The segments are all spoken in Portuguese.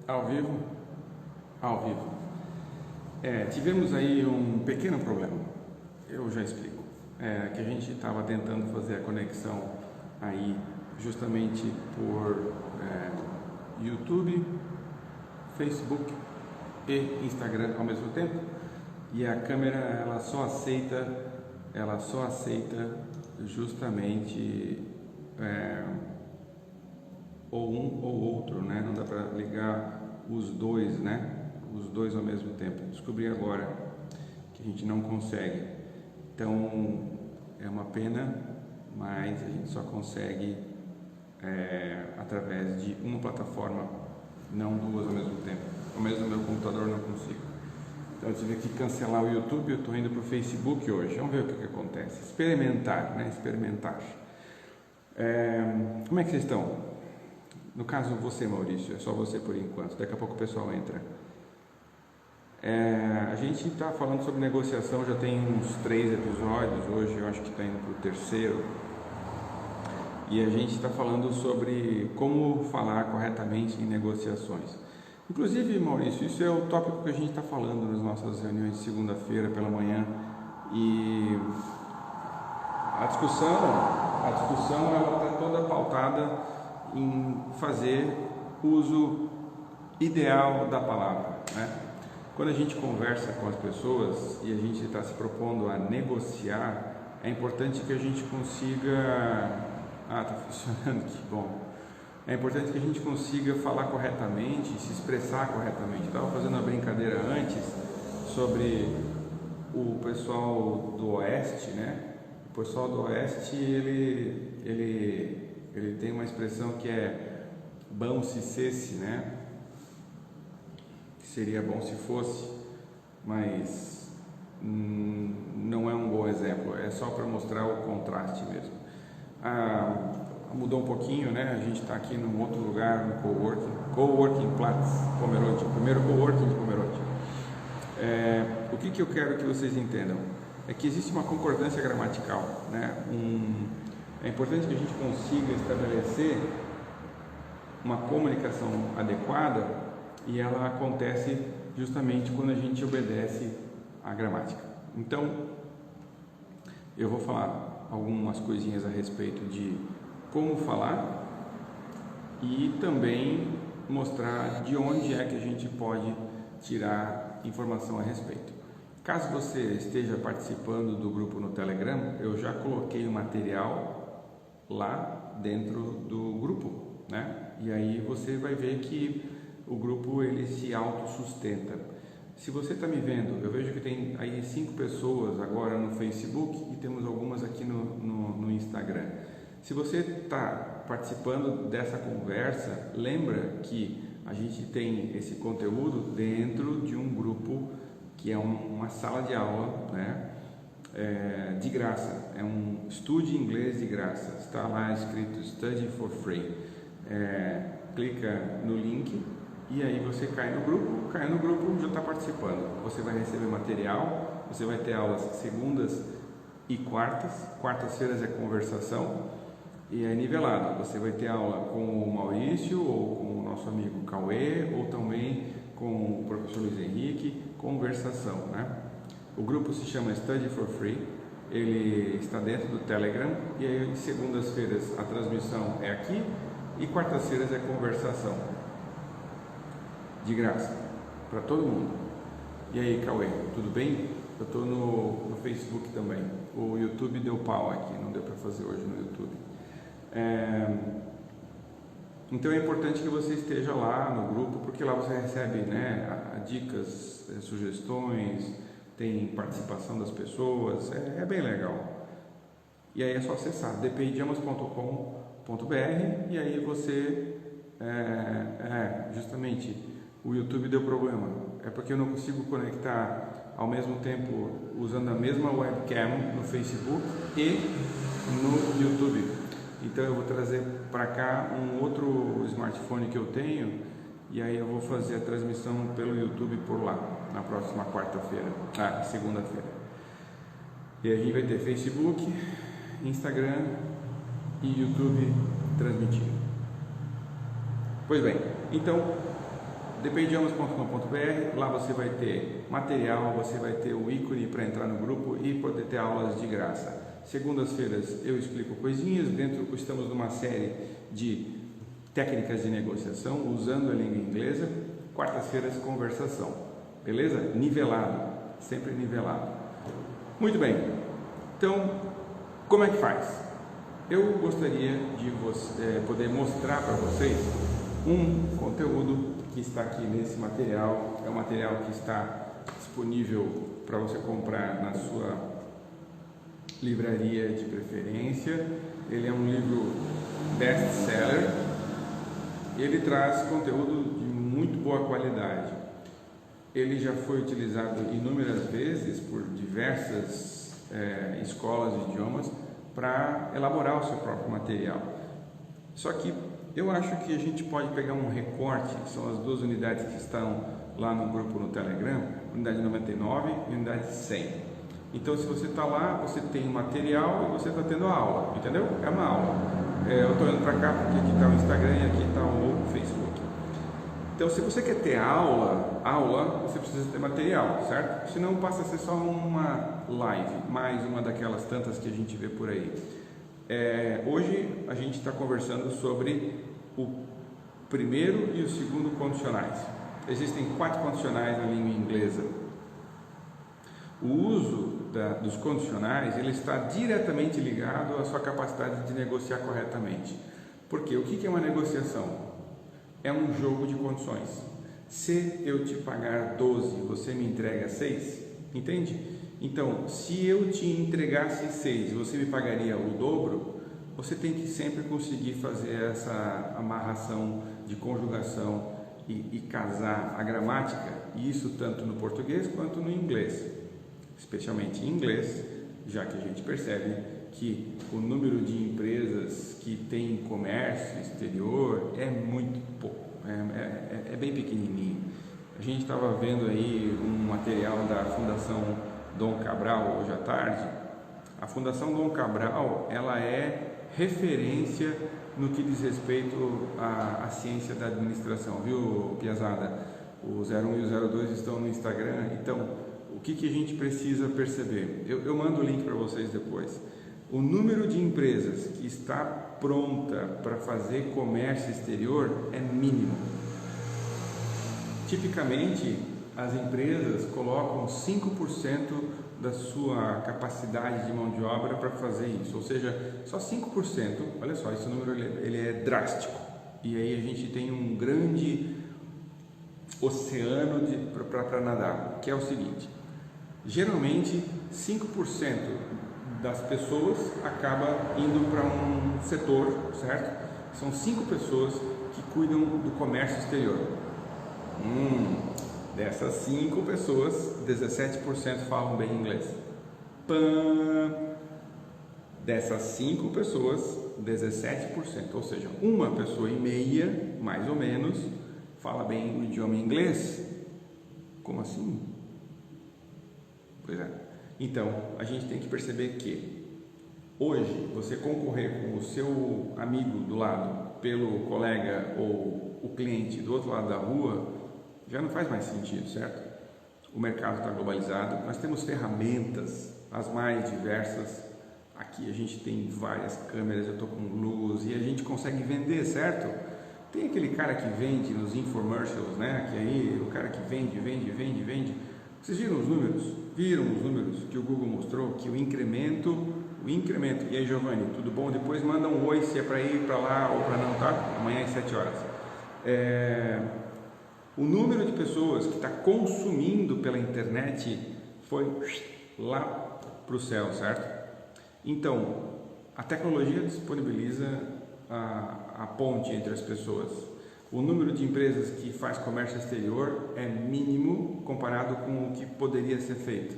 Ao vivo? Ao vivo. Tivemos aí um pequeno problema, eu já explico. Que a gente estava tentando fazer a conexão aí justamente por YouTube, Facebook e Instagram ao mesmo tempo, e a câmera ela só aceita justamente ou um ou outro, né? Não dá para ligar os dois, né? Os dois ao mesmo tempo. Descobri agora que a gente não consegue. Então é uma pena, mas a gente só consegue através de uma plataforma, não duas ao mesmo tempo. Ao menos no meu computador não consigo. Então eu tive que cancelar o YouTube. Eu estou indo para o Facebook hoje. Vamos ver o que acontece. Experimentar, né? Experimentar. Como é que vocês estão? No caso, você, Maurício, é só você por enquanto, daqui a pouco o pessoal entra. A gente está falando sobre negociação já tem uns 3 episódios, hoje eu acho que está indo para o terceiro. E a gente está falando sobre como falar corretamente em negociações. Inclusive, Maurício, isso é o tópico que a gente está falando nas nossas reuniões de segunda-feira pela manhã. E a discussão ela está toda pautada em fazer uso ideal da palavra, né? Quando a gente conversa com as pessoas e a gente está se propondo a negociar, é importante que a gente consiga... está funcionando, que bom. É importante que a gente consiga falar corretamente, se expressar corretamente. Estava fazendo uma brincadeira antes sobre o pessoal do Oeste, né? O pessoal do Oeste, ele tem uma expressão que é bom se cesse, né? Que seria bom se fosse, mas não é um bom exemplo, é só para mostrar o contraste mesmo. Mudou um pouquinho, né? A gente está aqui num outro lugar, no Coworking Platz, Pomerode, o primeiro Coworking de Pomerode. O que eu quero que vocês entendam é que existe uma concordância gramatical, né? É importante que a gente consiga estabelecer uma comunicação adequada, e ela acontece justamente quando a gente obedece à gramática. Então, eu vou falar algumas coisinhas a respeito de como falar e também mostrar de onde é que a gente pode tirar informação a respeito. Caso você esteja participando do grupo no Telegram, eu já coloquei o material lá dentro do grupo, né? E aí você vai ver que o grupo ele se autossustenta. Se você está me vendo, eu vejo que tem aí 5 pessoas agora no Facebook e temos algumas aqui no Instagram. Se você está participando dessa conversa, lembra que a gente tem esse conteúdo dentro de um grupo que é uma sala de aula, né? De graça, é um estude inglês de graça, está lá escrito Study for Free. Clica no link e aí você cai no grupo, já está participando. Você vai receber material, você vai ter aulas segundas e quartas-feiras é conversação e é nivelado. Você vai ter aula com o Maurício ou com o nosso amigo Cauê ou também com o professor Luiz Henrique, conversação, né? O grupo se chama Study for Free, ele está dentro do Telegram e aí segundas-feiras a transmissão é aqui e quartas-feiras é conversação de graça para todo mundo. E aí, Cauê, tudo bem? Eu estou no Facebook também. O YouTube deu pau aqui, não deu para fazer hoje no YouTube. Então é importante que você esteja lá no grupo, porque lá você recebe, né, dicas, sugestões, tem participação das pessoas, é bem legal. E aí é só acessar dpidiomas.com.br e aí você, justamente, o YouTube deu problema, é porque eu não consigo conectar ao mesmo tempo usando a mesma webcam no Facebook e no YouTube. Então eu vou trazer para cá um outro smartphone que eu tenho e aí eu vou fazer a transmissão pelo YouTube por lá, na próxima segunda-feira. E a gente vai ter Facebook, Instagram e YouTube transmitindo. Pois bem, então dpidiomas.com.br, lá você vai ter material, você vai ter o ícone para entrar no grupo e poder ter aulas de graça. Segundas-feiras eu explico coisinhas, estamos numa série de técnicas de negociação usando a língua inglesa. Quartas-feiras conversação, beleza? Nivelado, sempre nivelado. Muito bem, então como é que faz? Eu gostaria de poder mostrar para vocês um conteúdo que está aqui nesse material. É um material que está disponível para você comprar na sua livraria de preferência. Ele é um livro best-seller. Ele traz conteúdo de muito boa qualidade. Ele já foi utilizado inúmeras vezes por diversas escolas de idiomas para elaborar o seu próprio material. Só que eu acho que a gente pode pegar um recorte, que são as duas unidades que estão lá no grupo no Telegram, unidade 99 e unidade 100. Então, se você está lá, você tem o material e você está tendo a aula, entendeu? É uma aula. Eu estou olhando para cá porque aqui está o Instagram e aqui está o Facebook. Então, se você quer ter aula, você precisa ter material, certo? Senão passa a ser só uma live, mais uma daquelas tantas que a gente vê por aí. Hoje a gente está conversando sobre o primeiro e o segundo condicionais. Existem 4 condicionais na língua inglesa. O uso dos condicionais ele está diretamente ligado à sua capacidade de negociar corretamente. Porque o que é uma negociação? É um jogo de condições. Se eu te pagar 12, você me entrega 6, entende? Então, se eu te entregasse 6 e você me pagaria o dobro, você tem que sempre conseguir fazer essa amarração de conjugação e casar a gramática, e isso tanto no português quanto no inglês, especialmente em inglês, já que a gente percebe que o número de empresas que tem comércio exterior é muito pouco, é bem pequenininho. A gente estava vendo aí um material da Fundação Dom Cabral hoje à tarde. A Fundação Dom Cabral ela é referência no que diz respeito à ciência da administração, viu, Piazada? O 01 e o 02 estão no Instagram. Então, o que a gente precisa perceber? Eu mando o link para vocês depois. O número de empresas que está pronta para fazer comércio exterior é mínimo. Tipicamente, as empresas colocam 5% da sua capacidade de mão de obra para fazer isso, ou seja, só 5%. Olha só, esse número ele é drástico. E aí a gente tem um grande oceano para nadar, que é o seguinte: geralmente 5% das pessoas acaba indo para um setor, certo? São 5 pessoas que cuidam do comércio exterior. Dessas 5 pessoas, 17% falam bem inglês. Dessas 5 pessoas, 17%, ou seja, uma pessoa e meia, mais ou menos, fala bem o idioma inglês. Como assim? Pois é. Então, a gente tem que perceber que hoje você concorrer com o seu amigo do lado pelo colega ou o cliente do outro lado da rua já não faz mais sentido, certo? O mercado está globalizado, nós temos ferramentas as mais diversas. Aqui a gente tem várias câmeras, eu estou com luz e a gente consegue vender, certo? Tem aquele cara que vende nos infomercials, né? Que aí o cara que vende. Vocês viram os números? Viram os números que o Google mostrou? Que o incremento. E aí, Giovanni, tudo bom? Depois manda um oi se é para ir para lá ou para não, tá? Amanhã às 7 horas. O número de pessoas que está consumindo pela internet foi lá para o céu, certo? Então, a tecnologia disponibiliza a ponte entre as pessoas. O número de empresas que faz comércio exterior é mínimo comparado com o que poderia ser feito.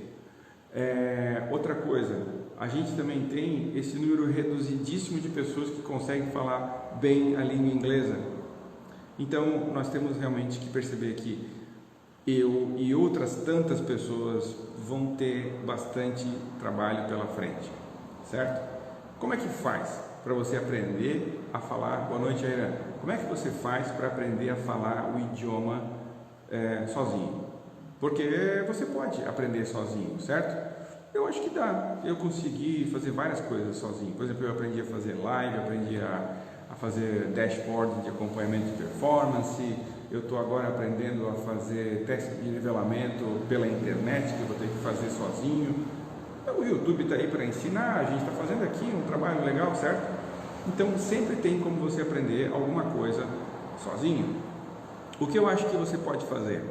Outra coisa, a gente também tem esse número reduzidíssimo de pessoas que conseguem falar bem a língua inglesa. Então, nós temos realmente que perceber que eu e outras tantas pessoas vão ter bastante trabalho pela frente, certo? Como é que faz para você aprender a falar? Boa noite, Aira. Como é que você faz para aprender a falar o idioma sozinho? Porque você pode aprender sozinho, certo? Eu acho que dá. Eu consegui fazer várias coisas sozinho. Por exemplo, eu aprendi a fazer live, aprendi a fazer dashboard de acompanhamento de performance. Eu estou agora aprendendo a fazer teste de nivelamento pela internet, que eu vou ter que fazer sozinho. O YouTube está aí para ensinar, a gente está fazendo aqui um trabalho legal, certo? Então sempre tem como você aprender alguma coisa sozinho. O que eu acho que você pode fazer?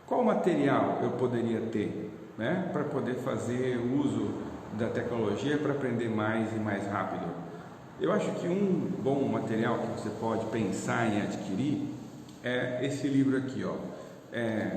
Qual material eu poderia ter, né, para poder fazer uso da tecnologia para aprender mais e mais rápido? Eu acho que um bom material que você pode pensar em adquirir é esse livro aqui, ó,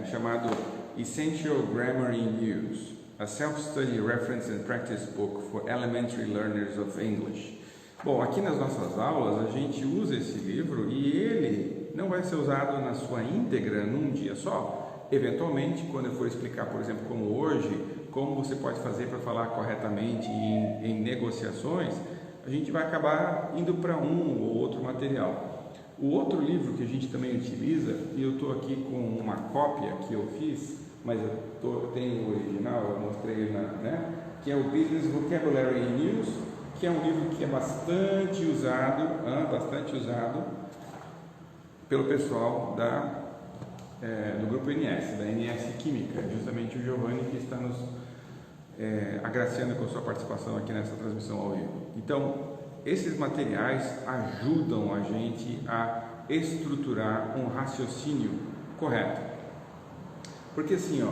chamado Essential Grammar in Use, a Self-Study Reference and Practice Book for Elementary Learners of English. Bom, aqui nas nossas aulas a gente usa esse livro e ele não vai ser usado na sua íntegra num dia só. Eventualmente, quando eu for explicar, por exemplo, como hoje, como você pode fazer para falar corretamente em negociações, a gente vai acabar indo para um ou outro material. O outro livro que a gente também utiliza, e eu estou aqui com uma cópia que eu fiz, mas eu tenho o original, eu mostrei, né? Que é o Business Vocabulary in Use, que é um livro que é bastante usado pelo pessoal do grupo NS, da NS Química, justamente o Giovanni que está nos agraciando com a sua participação aqui nessa transmissão ao vivo. Então, esses materiais ajudam a gente a estruturar um raciocínio correto. Porque assim, ó,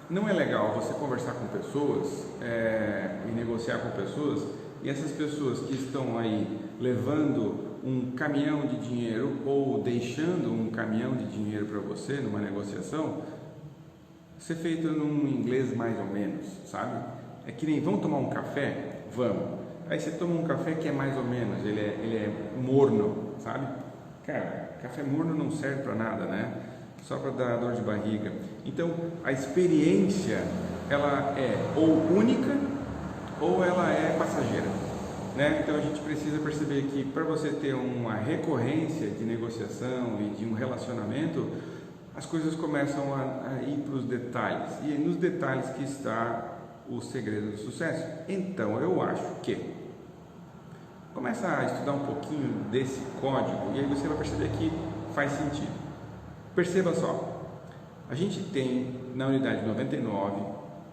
não é legal você conversar com pessoas e negociar com pessoas e essas pessoas que estão aí levando um caminhão de dinheiro ou deixando um caminhão de dinheiro para você numa negociação ser feito num inglês mais ou menos, sabe? É que nem, vamos tomar um café? Vamos. Aí você toma um café que é mais ou menos, ele é morno, sabe? Cara, café morno não serve para nada, né? Só para dar dor de barriga. Então, a experiência, ela é ou única ou ela é passageira, né? Então, a gente precisa perceber que para você ter uma recorrência de negociação e de um relacionamento, as coisas começam a ir para os detalhes. E é nos detalhes que está o segredo do sucesso. Então, eu acho que começa a estudar um pouquinho desse código e aí você vai perceber que faz sentido. Perceba só, a gente tem na unidade 99,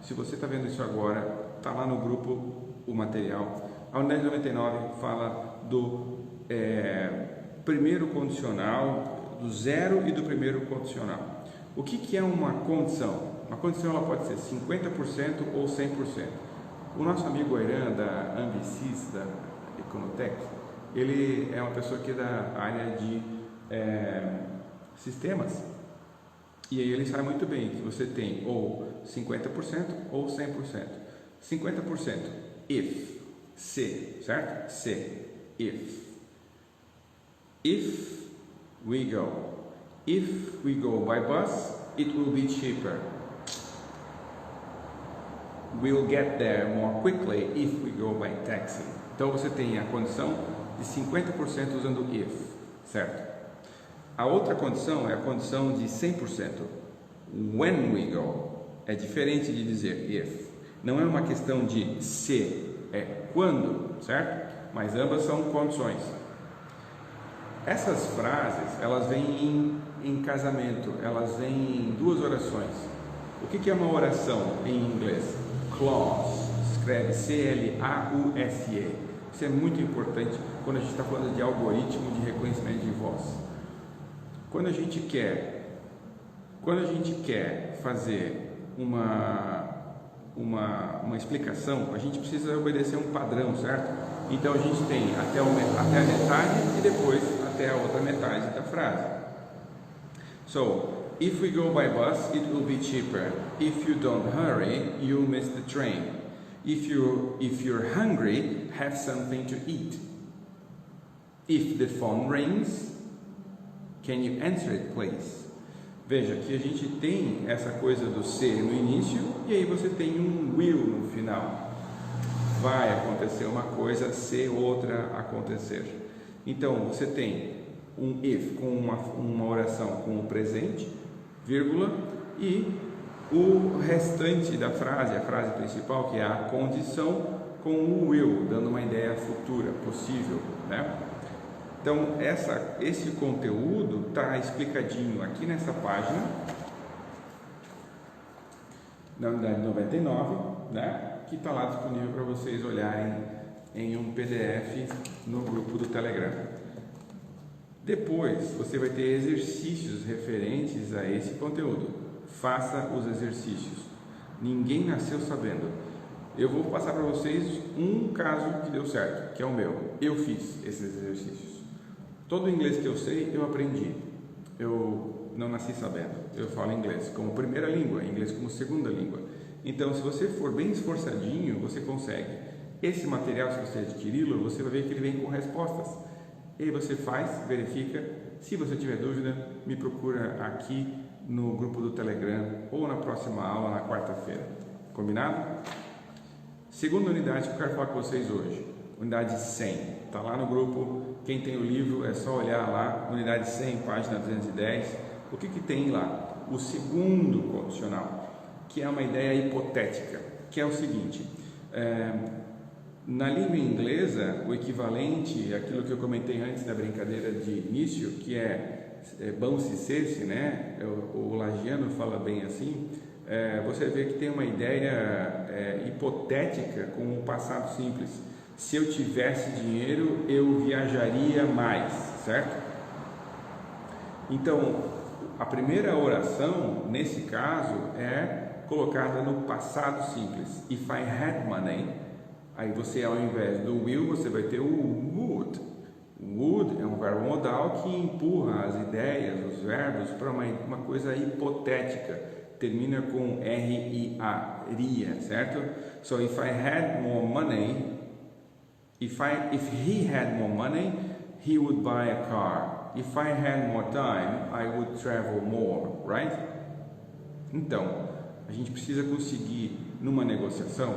se você está vendo isso agora, está lá no grupo o material. A unidade 99 fala do primeiro condicional, do zero e do primeiro condicional. O que é uma condição? Uma condição ela pode ser 50% ou 100%. O nosso amigo Airan, da Ambicis, da Econotec, ele é uma pessoa que é da área de sistemas. E aí ele sabe muito bem que você tem ou 50% ou 100%. 50%, if, se, certo? Se, if. If we go by bus, it will be cheaper. We'll get there more quickly if we go by taxi. Então você tem a condição de 50% usando if, certo? A outra condição é a condição de 100%. When we go é diferente de dizer if. Não é uma questão de se, é quando, certo? Mas ambas são condições. Essas frases, elas vêm em casamento, elas vêm em duas orações. O que é uma oração em inglês? Clause, escreve C-L-A-U-S-E. Isso é muito importante quando a gente está falando de algoritmo de reconhecimento de voz. Quando a gente quer fazer uma explicação, a gente precisa obedecer um padrão, certo? Então a gente tem até a metade e depois até a outra metade da frase. So, if we go by bus, it will be cheaper. If you don't hurry, you'll miss the train. If you're hungry, have something to eat. If the phone rings, can you answer it, please? Veja que a gente tem essa coisa do ser no início e aí você tem um will no final. Vai acontecer uma coisa, se outra acontecer. Então você tem um if com uma oração com o presente vírgula, e o restante da frase, a frase principal, que é a condição, com o will, dando uma ideia futura, possível, né? Então, esse conteúdo está explicadinho aqui nessa página, na unidade 99, né? Que está lá disponível para vocês olharem em um PDF no grupo do Telegram. Depois, você vai ter exercícios referentes a esse conteúdo. Faça os exercícios. Ninguém nasceu sabendo. Eu vou passar para vocês um caso que deu certo, que é o meu. Eu fiz esses exercícios. Todo o inglês que eu sei, eu aprendi. Eu não nasci sabendo. Eu falo inglês como primeira língua, inglês como segunda língua. Então, se você for bem esforçadinho, você consegue. Esse material, se você adquiri-lo, você vai ver que ele vem com respostas. E aí você faz, verifica. Se você tiver dúvida, me procura aqui no grupo do Telegram ou na próxima aula, na quarta-feira. Combinado? Segunda unidade que eu quero falar com vocês hoje, unidade 100. Está lá no grupo. Quem tem o livro é só olhar lá, unidade 100, página 210. O que tem lá? O segundo condicional, que é uma ideia hipotética, que é o seguinte: na língua inglesa, o equivalente, aquilo que eu comentei antes da brincadeira de início, que é bom se cesse, né? O Lagiano fala bem assim. Você vê que tem uma ideia hipotética com o passado simples. Se eu tivesse dinheiro, eu viajaria mais, certo? Então, a primeira oração, nesse caso, é colocada no passado simples. If I had money, aí você, ao invés do will, você vai ter o would. Would é um verbo modal que empurra as ideias, os verbos, para uma coisa hipotética. Termina com R-I-A, ria, certo? So, if I had more money, if he had more money, he would buy a car. If I had more time, I would travel more, right? Então, a gente precisa conseguir, numa negociação,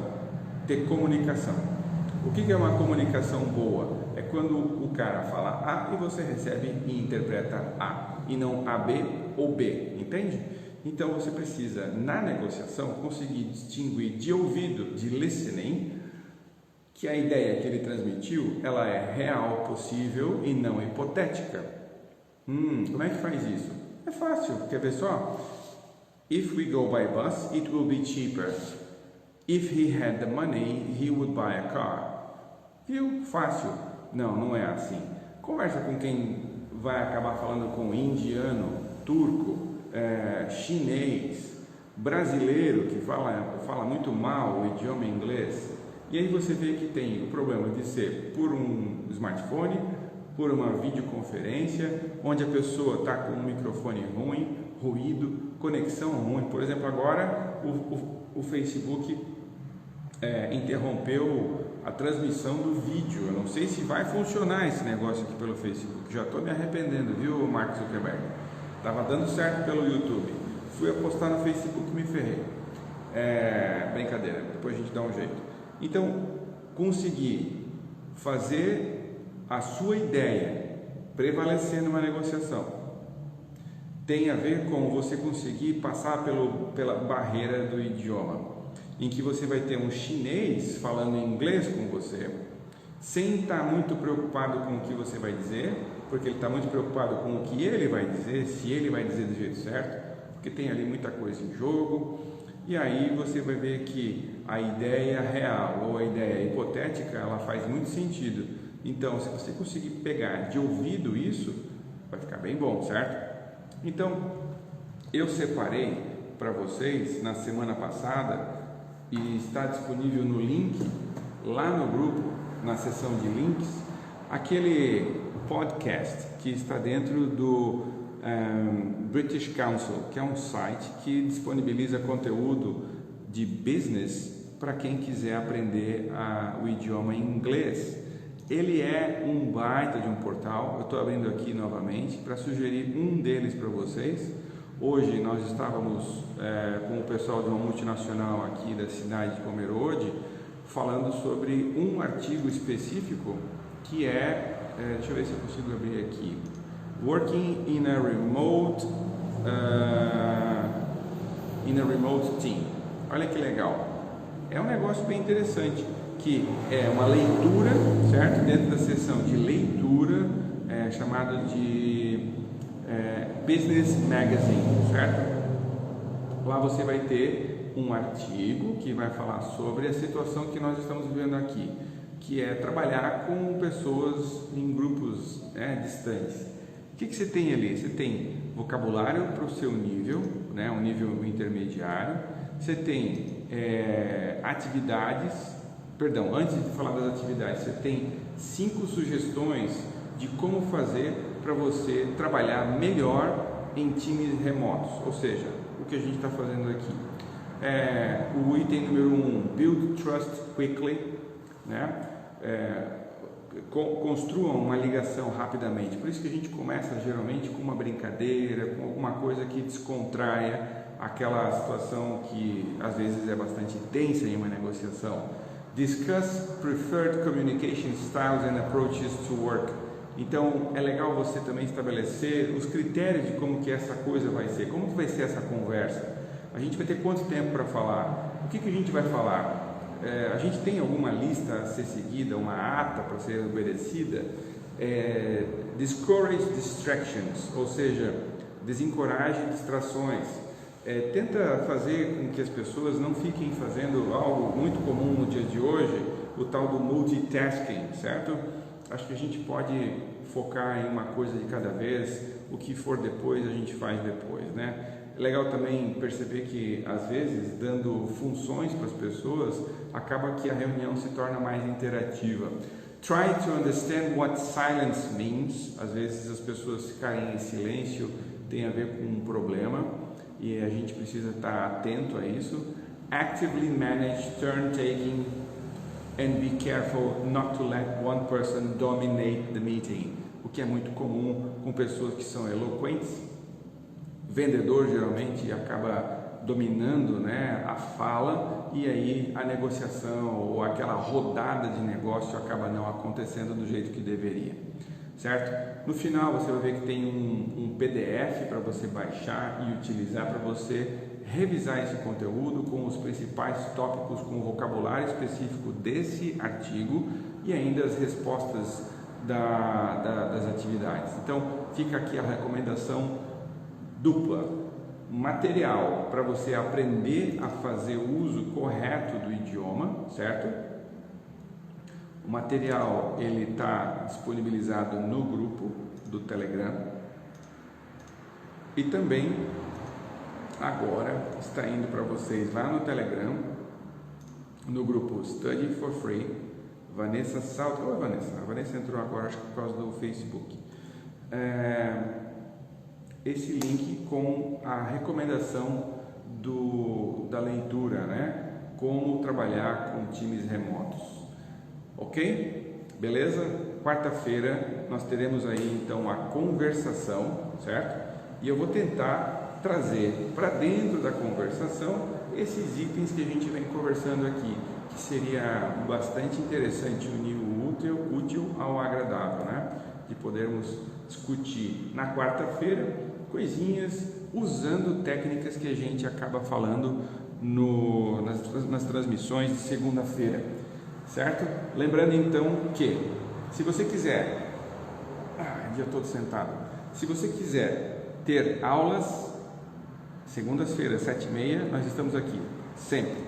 ter comunicação. O que é uma comunicação boa? É quando o cara fala A e você recebe e interpreta A, e não AB ou B, entende? Então você precisa, na negociação, conseguir distinguir de ouvido, de listening, que a ideia que ele transmitiu, ela é real, possível e não hipotética. Como é que faz isso? É fácil, quer ver só? If we go by bus, it will be cheaper. If he had the money, he would buy a car. Viu? Fácil. Não é assim. Conversa com quem vai acabar falando com indiano, turco, chinês, brasileiro que fala muito mal o idioma inglês. E aí você vê que tem o problema de ser por um smartphone, por uma videoconferência, onde a pessoa está com um microfone ruim, ruído, conexão ruim. Por exemplo, agora o Facebook interrompeu a transmissão do vídeo. Eu não sei se vai funcionar esse negócio aqui pelo Facebook. Já estou me arrependendo, viu, Mark Zuckerberg? Estava dando certo pelo YouTube. Fui apostar no Facebook e me ferrei. Brincadeira, depois a gente dá um jeito. Então, conseguir fazer a sua ideia prevalecer numa negociação tem a ver com você conseguir passar pela barreira do idioma, em que você vai ter um chinês falando inglês com você, sem estar muito preocupado com o que você vai dizer, porque ele está muito preocupado com o que ele vai dizer, se ele vai dizer do jeito certo, porque tem ali muita coisa em jogo. E aí você vai ver que a ideia real ou a ideia hipotética, ela faz muito sentido. Então, se você conseguir pegar de ouvido isso, vai ficar bem bom, certo? Então, eu separei para vocês na semana passada, e está disponível no link lá no grupo, na seção de links, aquele podcast que está dentro do British Council, que é um site que disponibiliza conteúdo de business para quem quiser aprender o idioma inglês. Ele é um baita de um portal. Eu estou abrindo aqui novamente para sugerir um deles para vocês. Hoje nós estávamos com o pessoal de uma multinacional aqui da cidade de Pomerode falando sobre um artigo específico que deixa eu ver se eu consigo abrir aqui, Working in a Remote in a remote team. Olha que legal. É um negócio bem interessante, que é uma leitura, certo? Dentro da seção de leitura, chamada de Business Magazine, certo? Lá você vai ter um artigo que vai falar sobre a situação que nós estamos vivendo aqui, que é trabalhar com pessoas em grupos distantes. O que você tem ali? Você tem vocabulário para o seu nível, um nível intermediário. Você tem atividades, perdão, antes de falar das atividades, você tem 5 sugestões de como fazer para você trabalhar melhor em times remotos, ou seja, o que a gente está fazendo aqui. O item número 1, Build Trust Quickly, construam uma ligação rapidamente. Por isso que a gente começa geralmente com uma brincadeira, com alguma coisa que descontraia aquela situação que às vezes é bastante tensa em uma negociação. Discuss preferred communication styles and approaches to work. Então é legal você também estabelecer os critérios de como que essa coisa vai ser, como que vai ser essa conversa. A gente vai ter quanto tempo para falar? O que a gente vai falar? A gente tem alguma lista a ser seguida, uma ata para ser obedecida? Discourage distractions, ou seja, desencoraje distrações. Tenta fazer com que as pessoas não fiquem fazendo algo muito comum no dia de hoje, o tal do multitasking, certo? Acho que a gente pode focar em uma coisa de cada vez, o que for depois a gente faz depois, né? É legal também perceber que às vezes dando funções para as pessoas acaba que a reunião se torna mais interativa. Try to understand what silence means. Às vezes as pessoas ficarem em silêncio tem a ver com um problema e a gente precisa estar atento a isso. Actively manage turn taking and be careful not to let one person dominate the meeting, o que é muito comum com pessoas que são eloquentes. Vendedor geralmente acaba dominando a fala e aí a negociação ou aquela rodada de negócio acaba não acontecendo do jeito que deveria, certo? No final você vai ver que tem um PDF para você baixar e utilizar para você revisar esse conteúdo com os principais tópicos, com o vocabulário específico desse artigo e ainda as respostas das atividades. Então fica aqui a recomendação dupla: material para você aprender a fazer o uso correto do idioma, certo? O material ele está disponibilizado no grupo do Telegram e também agora está indo para vocês lá no Telegram, no grupo Study for Free. Vanessa Salto, oi Vanessa, a Vanessa entrou agora acho que por causa do Facebook. Esse link com a recomendação da leitura, como trabalhar com times remotos, ok? Beleza? Quarta-feira nós teremos aí então a conversação, certo? E eu vou tentar trazer para dentro da conversação esses itens que a gente vem conversando aqui, que seria bastante interessante unir o útil ao agradável, de podermos discutir na quarta-feira coisinhas usando técnicas que a gente acaba falando nas transmissões de segunda-feira, certo? Lembrando então que se você quiser, dia todo sentado, se você quiser ter aulas segundas-feiras 7h30, nós estamos aqui sempre,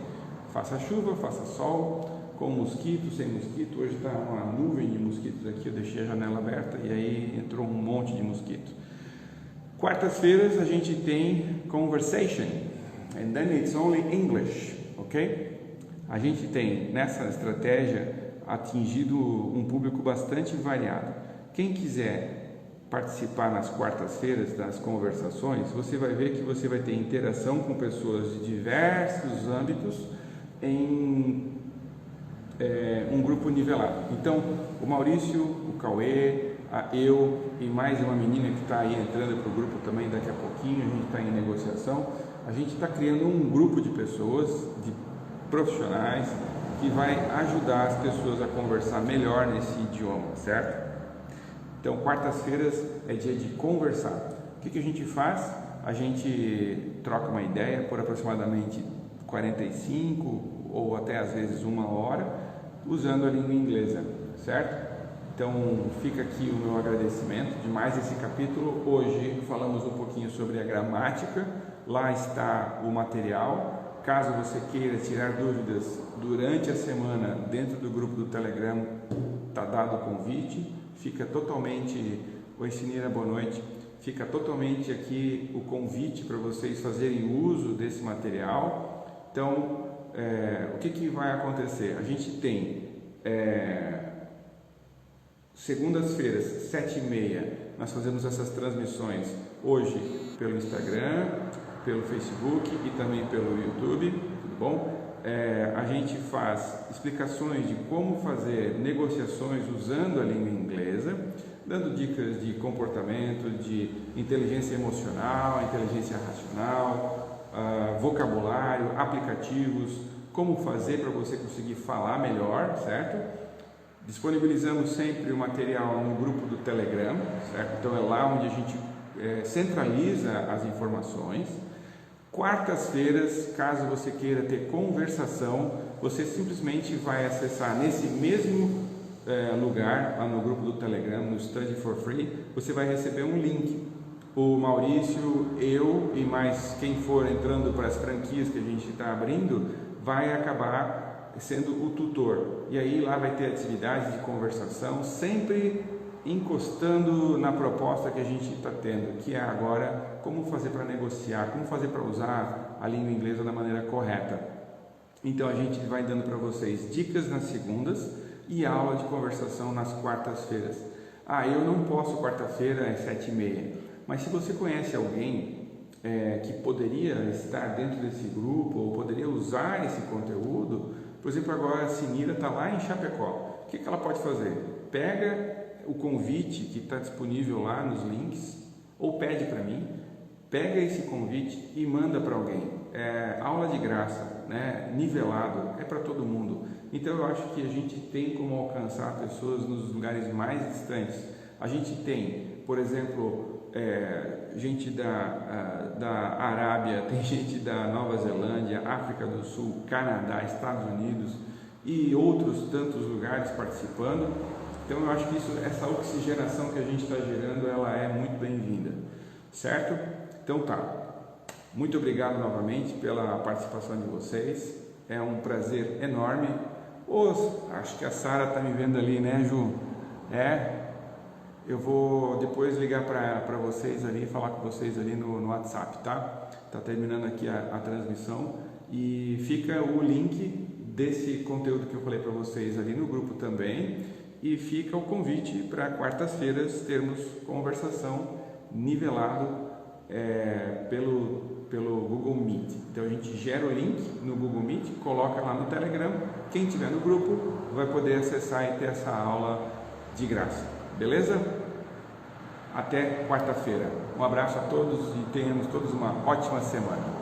faça chuva, faça sol, com mosquito, sem mosquito. Hoje está uma nuvem de mosquitos aqui, eu deixei a janela aberta e aí entrou um monte de mosquito. Quartas-feiras a gente tem conversation, and then it's only English, ok? A gente tem nessa estratégia atingido um público bastante variado. Quem quiser participar nas quartas-feiras das conversações, você vai ver que você vai ter interação com pessoas de diversos âmbitos em um grupo nivelado. Então, o Maurício, o Cauê, eu e mais uma menina que está aí entrando para o grupo também daqui a pouquinho, a gente está em negociação, a gente está criando um grupo de pessoas, de profissionais, que vai ajudar as pessoas a conversar melhor nesse idioma, certo? Então, quartas-feiras é dia de conversar. O que a gente faz? a gente troca uma ideia por aproximadamente 45 ou até às vezes 1 hora, usando a língua inglesa, certo? Então fica aqui o meu agradecimento de mais esse capítulo. Hoje falamos um pouquinho sobre a gramática, lá está o material. Caso você queira tirar dúvidas durante a semana dentro do grupo do Telegram, está dado o convite, fica totalmente, oi Sinira, boa noite, fica totalmente aqui o convite para vocês fazerem uso desse material. Então, o que vai acontecer? A gente tem segundas-feiras, 7h30, nós fazemos essas transmissões hoje pelo Instagram, pelo Facebook e também pelo YouTube, tudo bom? A gente faz explicações de como fazer negociações usando a língua inglesa, dando dicas de comportamento, de inteligência emocional, inteligência racional, vocabulário, aplicativos, como fazer para você conseguir falar melhor, certo? Disponibilizamos sempre o material no grupo do Telegram, certo? Então é lá onde a gente centraliza as informações. Quartas-feiras, caso você queira ter conversação, você simplesmente vai acessar nesse mesmo lugar, lá no grupo do Telegram, no Study for Free, você vai receber um link. O Maurício, eu e mais quem for entrando para as franquias que a gente está abrindo, vai acabar sendo o tutor. E aí lá vai ter atividades de conversação, sempre encostando na proposta que a gente está tendo, que é agora como fazer para negociar, como fazer para usar a língua inglesa da maneira correta. Então a gente vai dando para vocês dicas nas segundas e aula de conversação nas quartas-feiras. Eu não posso quarta-feira às 7h30, mas se você conhece alguém que poderia estar dentro desse grupo ou poderia usar esse conteúdo, por exemplo, agora a Sinira está lá em Chapecó, o que ela pode fazer? Pega o convite que está disponível lá nos links, ou pede para mim, pega esse convite e manda para alguém. Aula de graça, né? Nivelado, é para todo mundo. Então eu acho que a gente tem como alcançar pessoas nos lugares mais distantes. A gente tem, por exemplo, gente da Arábia, tem gente da Nova Zelândia, África do Sul, Canadá, Estados Unidos e outros tantos lugares participando. Então eu acho que essa oxigenação que a gente está gerando, ela é muito bem-vinda, certo? Então tá, muito obrigado novamente pela participação de vocês, é um prazer enorme. Acho que a Sara está me vendo ali, né, Ju? Eu vou depois ligar para vocês ali, falar com vocês ali no WhatsApp, tá? Tá terminando aqui a transmissão e fica o link desse conteúdo que eu falei para vocês ali no grupo também. E fica o convite para quartas-feiras termos conversação nivelado pelo Google Meet. Então a gente gera o link no Google Meet, coloca lá no Telegram. Quem tiver no grupo vai poder acessar e ter essa aula de graça. Beleza? Até quarta-feira. Um abraço a todos e tenhamos todos uma ótima semana.